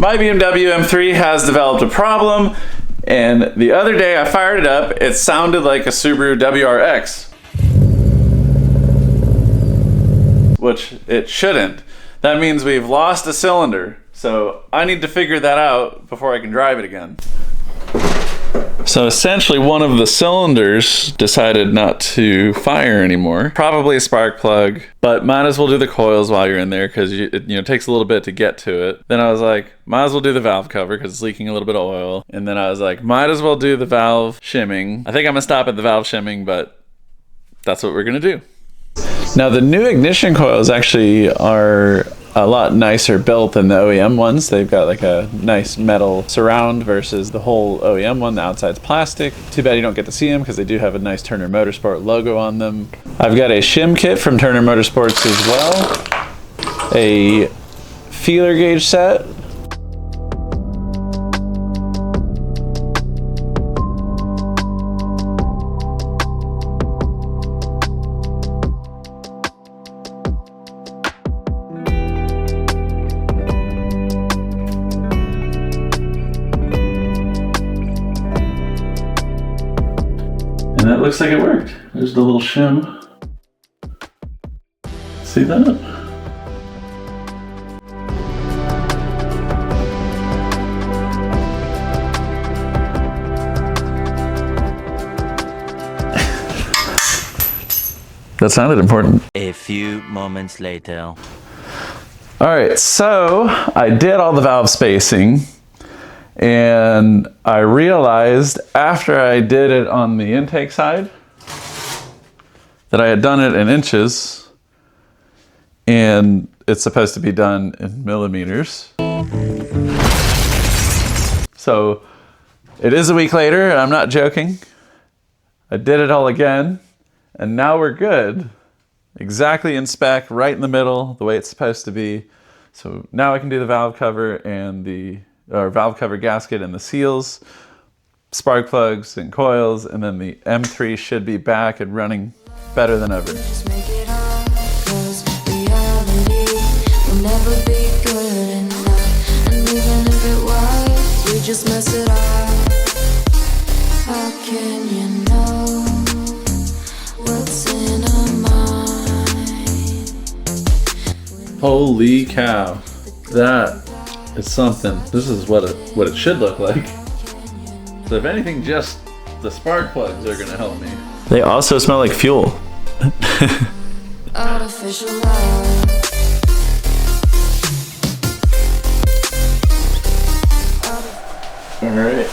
My BMW M3 has developed a problem, and the other day I fired it up, it sounded like a Subaru WRX. Which it shouldn't. That means we've lost a cylinder. So I need to figure that out before I can drive it again. So essentially one of the cylinders decided not to fire anymore. Probably a spark plug, but might as well do the coils while you're in there because it takes a little bit to get to it. Then I was like, might as well do the valve cover because it's leaking a little bit of oil. And then I was like, might as well do the valve shimming. I think I'm gonna stop at the valve shimming, but that's what we're gonna do. Now the new ignition coils actually are a lot nicer built than the OEM ones. They've got like a nice metal surround versus the whole OEM one. The outside's plastic. Too bad you don't get to see them because they do have a nice Turner Motorsport logo on them. I've got a shim kit from Turner Motorsports as well. A feeler gauge set. And that looks like it worked. There's the little shim. See that? That sounded important. A few moments later. All right, so I did all the valve spacing. And I realized after I did it on the intake side that I had done it in inches and it's supposed to be done in millimeters. So it is a week later and I'm not joking. I did it all again and now we're good. Exactly in spec, right in the middle, the way it's supposed to be. So now I can do the valve cover and the valve cover gasket and the seals, spark plugs and coils, and then the M3 should be back and running better than ever. Holy cow, that is something. This is what it should look like. So if anything, just the spark plugs are gonna help me. They also smell like fuel. Artificial love. All right.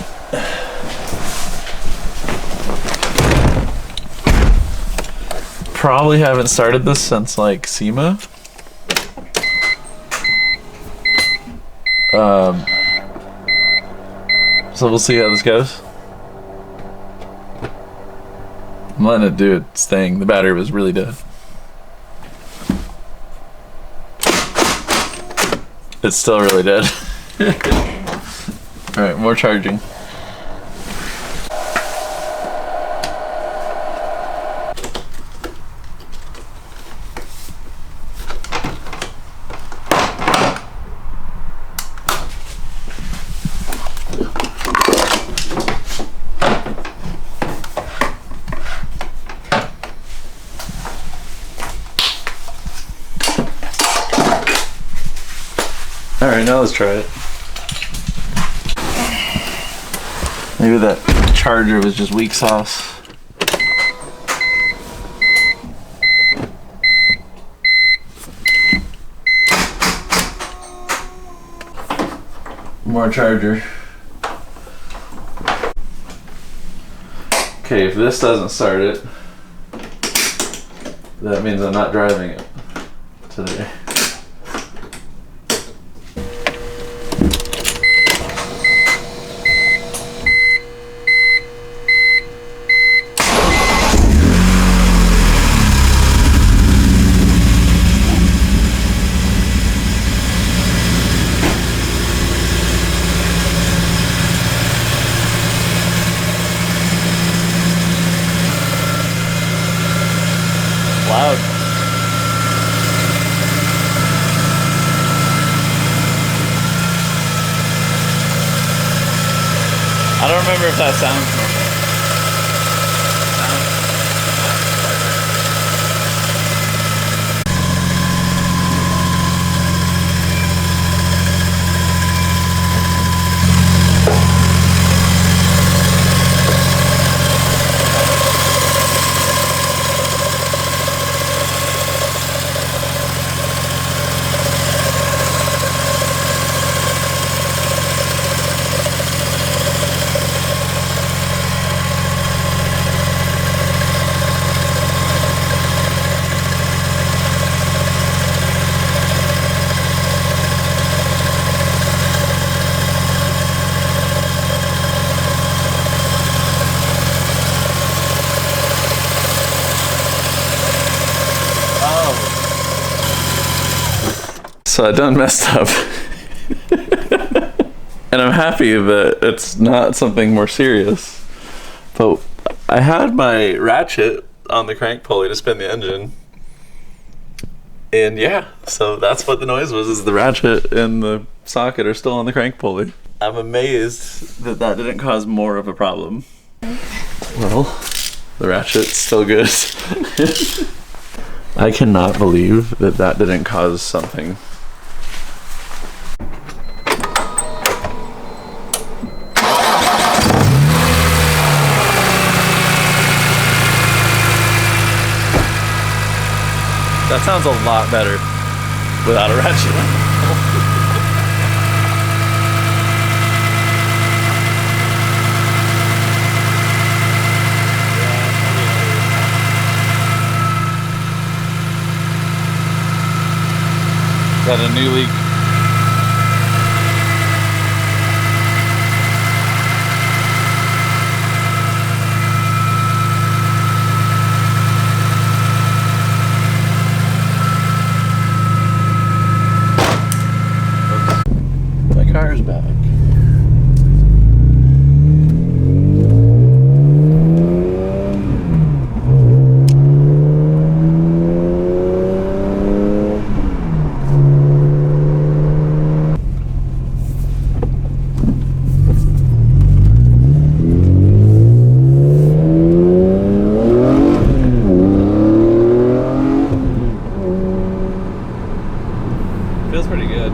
Probably haven't started this since like SEMA. So we'll see how this goes. I'm letting it do its thing. The battery was really dead. It's still really dead. Alright, more charging. Alright, now let's try it. Maybe that charger was just weak sauce. More charger. Okay, if this doesn't start it, that means I'm not driving it today. Loud. I don't remember if that sounds normal. So I done messed up. And I'm happy that it's not something more serious. But I had my ratchet on the crank pulley to spin the engine. And yeah, so that's what the noise was, is the ratchet and the socket are still on the crank pulley. I'm amazed that that didn't cause more of a problem. Well, the ratchet's still good. I cannot believe that that didn't cause something. That sounds a lot better without a ratchet. Got a new leak. Car's back. Feels pretty good.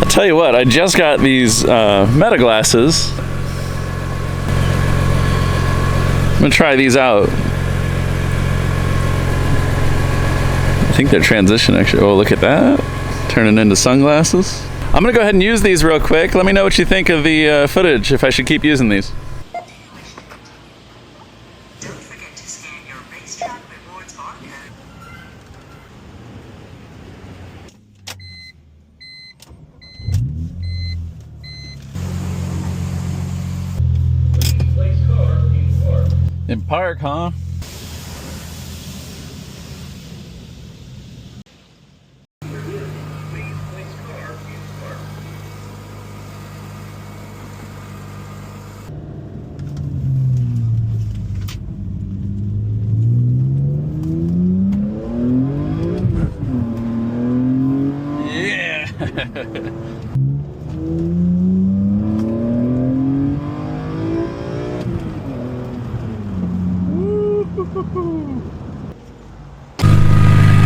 Tell you what, I just got these Meta glasses. I'm gonna try these out. I think they're transition actually. Oh, look at that. Turning into sunglasses. I'm gonna go ahead and use these real quick. Let me know what you think of the footage, if I should keep using these. Don't forget to scan your racetrack rewards barcode. In park, huh? Yeah.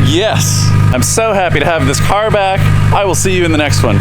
Yes, I'm so happy to have this car back. I will see you in the next one.